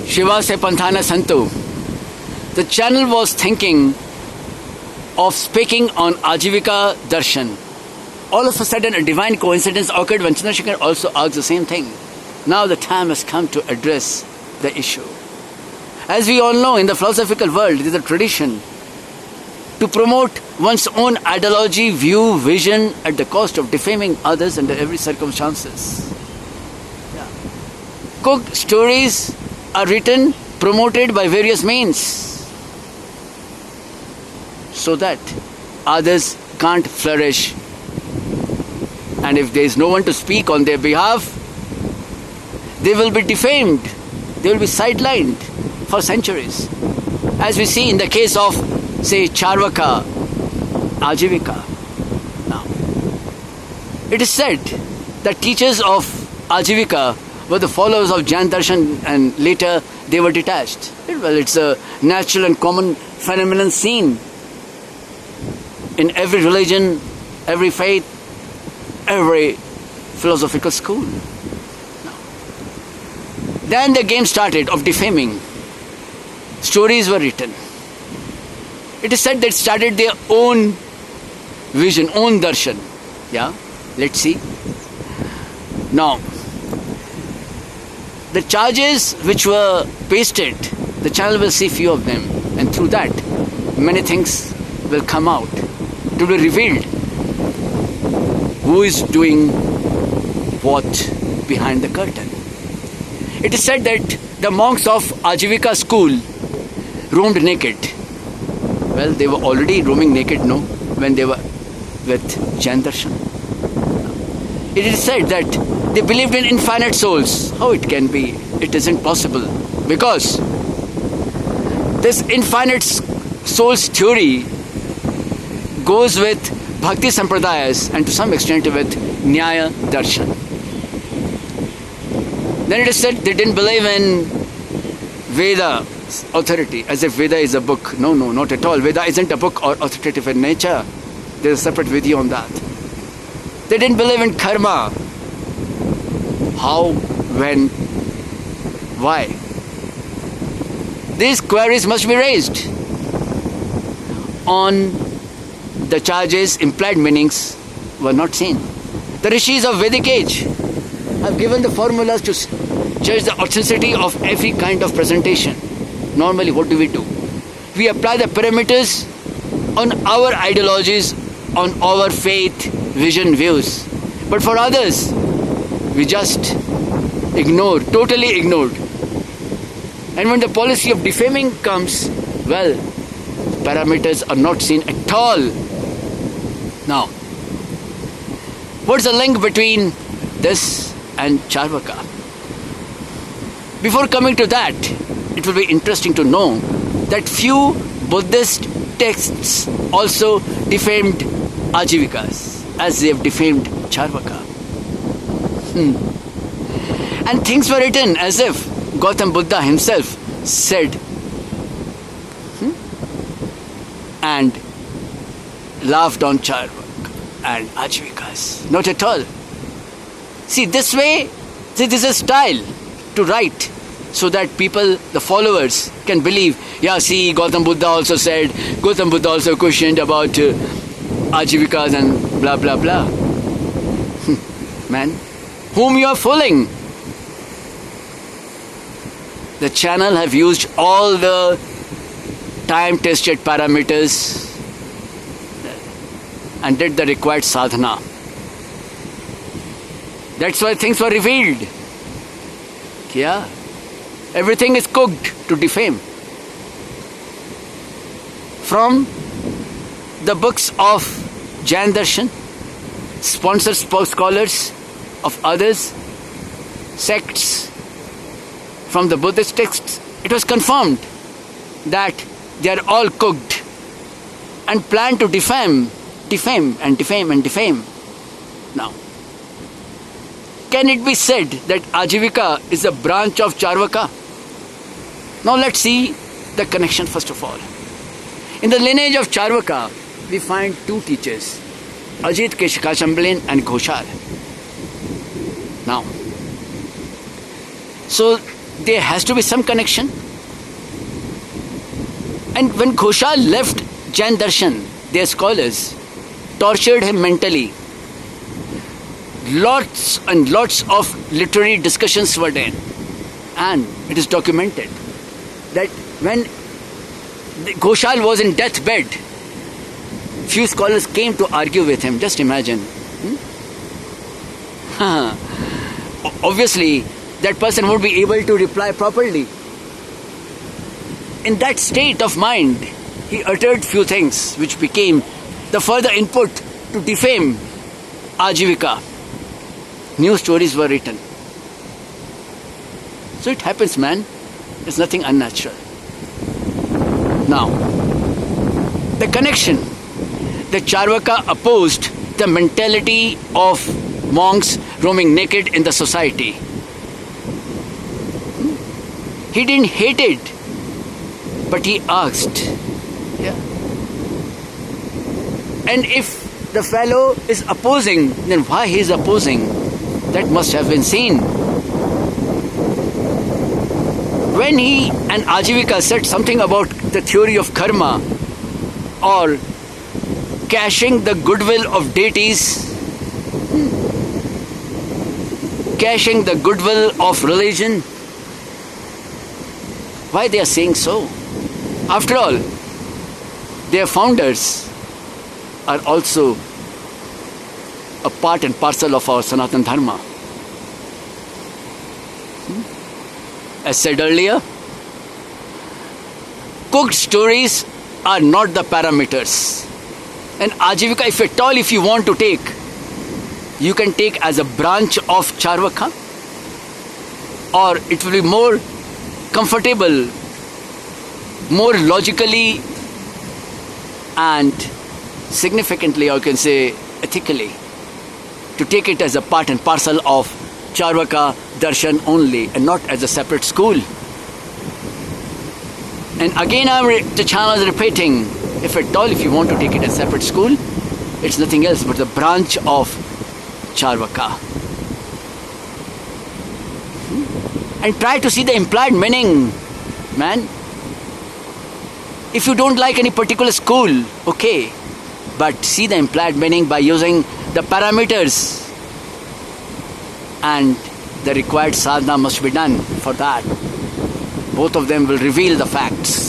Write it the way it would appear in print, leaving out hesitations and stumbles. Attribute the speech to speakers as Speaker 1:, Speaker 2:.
Speaker 1: Shiva se Panthana Santu, the channel was thinking of speaking on Ajivika Darshan. All of a sudden, a divine coincidence occurred when Chandrasekhar also asked the same thing. Now the time has come to address the issue. As we all know, in the philosophical world, it is a tradition to promote one's own ideology, view, vision at the cost of defaming others under every circumstances. Cooked stories are written, promoted by various means so that others can't flourish. And if there is no one to speak on their behalf, they will be defamed, they will be sidelined for centuries. As we see in the case of, say, Charvaka, Ajivika. Now, it is said that teachers of Ajivika were the followers of Jain Darshan and later they were detached. Well, it's a natural and common phenomenon seen in every religion, every faith, every philosophical school. Now, then the game started of defaming. Stories were written. It is said that started their own vision, own darshan. Yeah, let's see. Now, the charges which were pasted, the channel will see few of them, and through that, many things will come out. It will be revealed who is doing what behind the curtain. It is said that the monks of Ajivika school roamed naked. Well, they were already roaming naked, no, when they were with Jain Darshan. It is said that they believed in infinite souls. How it can be? It isn't possible. Because this infinite souls theory goes with Bhakti Sampradayas and to some extent with Nyaya Darshan. Then it is said they didn't believe in Veda authority, as if Veda is a book. No, not at all. Veda isn't a book or authoritative in nature. There is a separate video on that. They didn't believe in karma. How, when, why? These queries must be raised on the charges. Implied meanings were not seen. The rishis of Vedic age have given the formulas to judge the authenticity of every kind of presentation. Normally, what do? We apply the parameters on our ideologies, on our faith, vision, views. But for others, we just ignore, totally ignored. And when the policy of defaming comes, well, parameters are not seen at all. Now, what's the link between this and Charvaka? Before coming to that, it will be interesting to know that few Buddhist texts also defamed Ajivikas as they have defamed Charvaka. And things were written as if Gautam Buddha himself said and laughed on Charvaka and Ajivikas. Not at all. See, this way, this is a style to write so that people, the followers, can believe, yeah, see, Gautam Buddha also said, Gautam Buddha also questioned about Ajivikas and blah, blah, blah. Man, whom you are fooling? The channel have used all the time-tested parameters and did the required sadhana. That's why things were revealed. Yeah, everything is cooked to defame. From the books of Jain Darshan, sponsored scholars of others, sects, from the Buddhist texts, it was confirmed that they are all cooked and planned to defame. Now, can it be said that Ajivika is a branch of Charvaka? Now let's see the connection first of all. In the lineage of Charvaka, we find two teachers, Ajit Keshakachambalin and Ghoshal. Now, so there has to be some connection. And when Ghoshal left Jain Darshan, their scholars tortured him mentally. Lots and lots of literary discussions were there. And it is documented that when Ghoshal was in deathbed, few scholars came to argue with him. Just imagine. Obviously, that person won't be able to reply properly. In that state of mind, he uttered few things which became the further input to defame Ajivika. New stories were written. So it happens, man. It's nothing unnatural. Now, the connection. The Charvaka opposed the mentality of monks roaming naked in the society. He didn't hate it, but he asked. Yeah. And if the fellow is opposing, then why he is opposing? That must have been seen. When he and Ajivika said something about the theory of karma or cashing the goodwill of deities, cashing the goodwill of religion, why they are saying so? After all, their founders are also a part and parcel of our Sanatan Dharma. As said earlier, cooked stories are not the parameters. And Ajivika, if you want to take, you can take as a branch of Charvaka, or it will be more comfortable, more logically and significantly, or you can say ethically, to take it as a part and parcel of Charvaka Darshan only and not as a separate school. And again, the channel is repeating, if you want to take it as a separate school, it's nothing else but the branch of Charvaka. And try to see the implied meaning, man. If you don't like any particular school, okay, but see the implied meaning by using the parameters, and the required sadhana must be done for that. Both of them will reveal the facts.